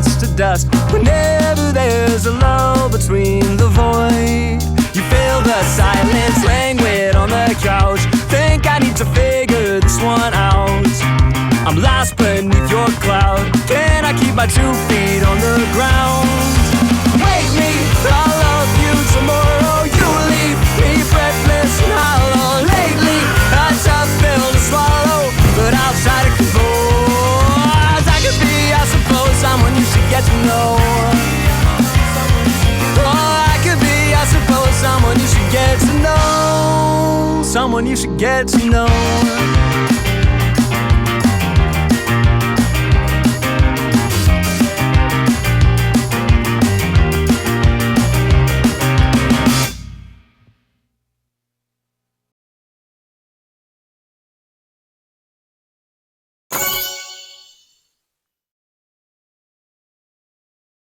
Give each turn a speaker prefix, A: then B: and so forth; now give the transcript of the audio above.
A: dance to dust. Whenever there's a lull between the void, you feel the silence languid on the couch. Think I need to figure this one out. I'm lost beneath your cloud. Can I keep my 2 feet on the ground? Wake me, I'll love you tomorrow. You leave me breathless and hollow. Lately, a tough pill to swallow, but I'll try to compose. I could be, I suppose, someone you should get to know. Oh, I could be, I suppose, someone you should get to know. Someone you should get to know.